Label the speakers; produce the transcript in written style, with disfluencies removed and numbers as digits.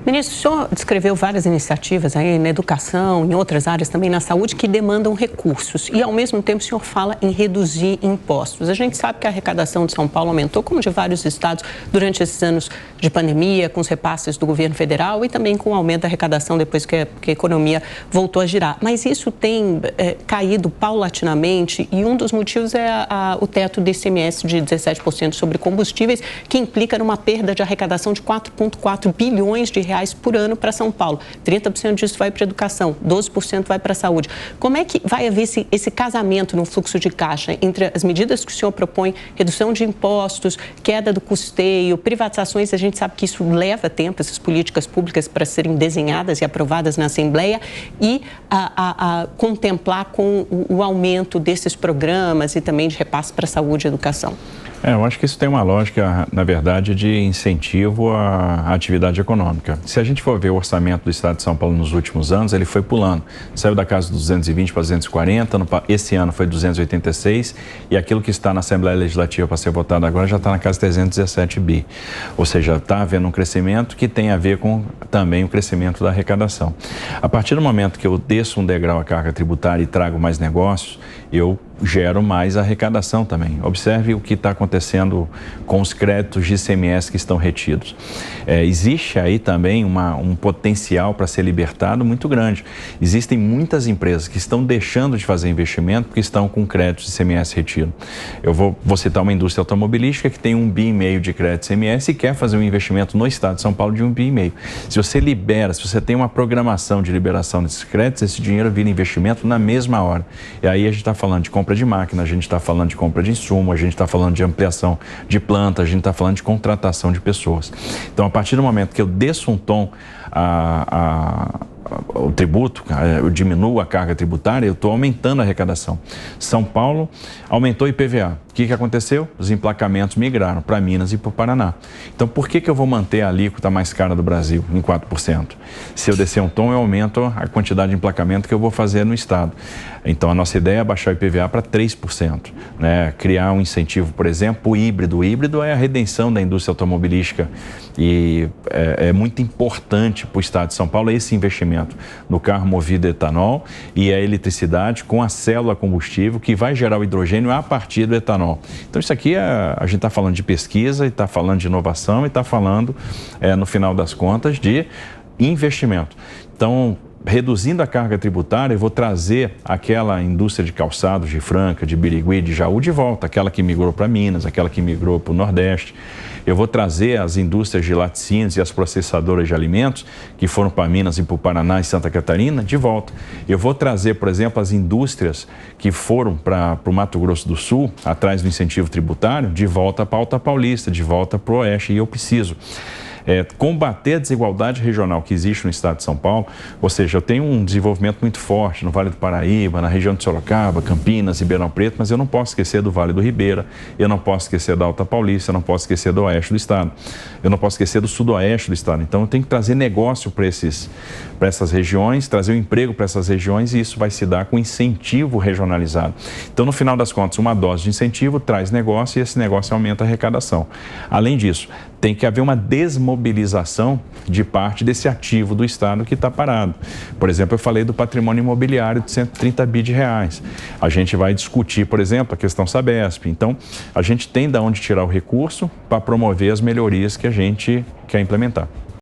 Speaker 1: Ministro, o senhor descreveu várias iniciativas aí na educação, em outras áreas também na saúde, que demandam recursos. E, ao mesmo tempo, o senhor fala em reduzir impostos. A gente sabe que a arrecadação de São Paulo aumentou, como de vários estados, durante esses anos de pandemia, com os repasses do governo federal e também com o aumento da arrecadação depois que a economia voltou a girar. Mas isso tem caído paulatinamente e um dos motivos é o teto do ICMS de 17% sobre combustíveis, que implica numa perda de arrecadação de 4,4 bilhões de reais por ano para São Paulo. 30% disso vai para a educação, 12% vai para a saúde. Como é que vai haver esse casamento no fluxo de caixa entre as medidas que o senhor propõe, redução de impostos, queda do custeio, privatizações? A gente sabe que isso leva tempo, essas políticas públicas para serem desenhadas e aprovadas na Assembleia, e a contemplar com o aumento desses programas e também de repasse para a saúde e educação.
Speaker 2: Eu acho que isso tem uma lógica, na verdade, de incentivo à atividade econômica. Se a gente for ver o orçamento do Estado de São Paulo nos últimos anos, ele foi pulando. Saiu da casa dos 220 para 240, esse ano foi 286, e aquilo que está na Assembleia Legislativa para ser votado agora já está na casa de 317 bi. Ou seja, está havendo um crescimento que tem a ver com também o crescimento da arrecadação. A partir do momento que eu desço um degrau a carga tributária e trago mais negócios, eu gero mais arrecadação também. Observe o que está acontecendo com os créditos de ICMS que estão retidos. Existe aí também um potencial para ser libertado muito grande. Existem muitas empresas que estão deixando de fazer investimento porque estão com créditos de ICMS retido. Eu vou citar uma indústria automobilística que tem 1,5 bi de crédito de ICMS e quer fazer um investimento no estado de São Paulo de 1,5 bi. Se você libera, se você tem uma programação de liberação desses créditos, esse dinheiro vira investimento na mesma hora. E aí a gente está falando de compra de máquina, a gente está falando de compra de insumo, a gente está falando de ampliação de planta, a gente está falando de contratação de pessoas. Então, a partir do momento que eu desço um tom o tributo, eu diminuo a carga tributária, eu estou aumentando a arrecadação. São Paulo aumentou o IPVA. O que aconteceu? Os emplacamentos migraram para Minas e para o Paraná. Então, por que eu vou manter a alíquota mais cara do Brasil em 4%? Se eu descer um tom, eu aumento a quantidade de emplacamento que eu vou fazer no estado. Então, a nossa ideia é baixar o IPVA para 3%. Né? Criar um incentivo, por exemplo, o híbrido. O híbrido é a redenção da indústria automobilística e é muito importante para o estado de São Paulo esse investimento no carro movido a etanol e a eletricidade com a célula combustível que vai gerar o hidrogênio a partir do etanol. Então, isso aqui, a gente está falando de pesquisa, e está falando de inovação, e está falando, no final das contas, de investimento. Então, reduzindo a carga tributária, eu vou trazer aquela indústria de calçados de Franca, de Birigui, de Jaú de volta, aquela que migrou para Minas, aquela que migrou para o Nordeste. Eu vou trazer as indústrias de laticínios e as processadoras de alimentos, que foram para Minas e para o Paraná e Santa Catarina, de volta. Eu vou trazer, por exemplo, as indústrias que foram para o Mato Grosso do Sul, atrás do incentivo tributário, de volta para a Alta Paulista, de volta para o Oeste, e eu preciso combater a desigualdade regional que existe no estado de São Paulo. Ou seja, eu tenho um desenvolvimento muito forte no Vale do Paraíba, na região de Sorocaba, Campinas, Ribeirão Preto, mas eu não posso esquecer do Vale do Ribeira, eu não posso esquecer da Alta Paulista, eu não posso esquecer do Oeste do estado, eu não posso esquecer do Sudoeste do estado. Então, eu tenho que trazer negócio para essas regiões, trazer um emprego para essas regiões, e isso vai se dar com incentivo regionalizado. Então, no final das contas, uma dose de incentivo traz negócio e esse negócio aumenta a arrecadação. Além disso, tem que haver uma desmobilização de parte desse ativo do estado que está parado. Por exemplo, eu falei do patrimônio imobiliário de 130 bi de reais. A gente vai discutir, por exemplo, a questão Sabesp. Então, a gente tem de onde tirar o recurso para promover as melhorias que a gente quer implementar.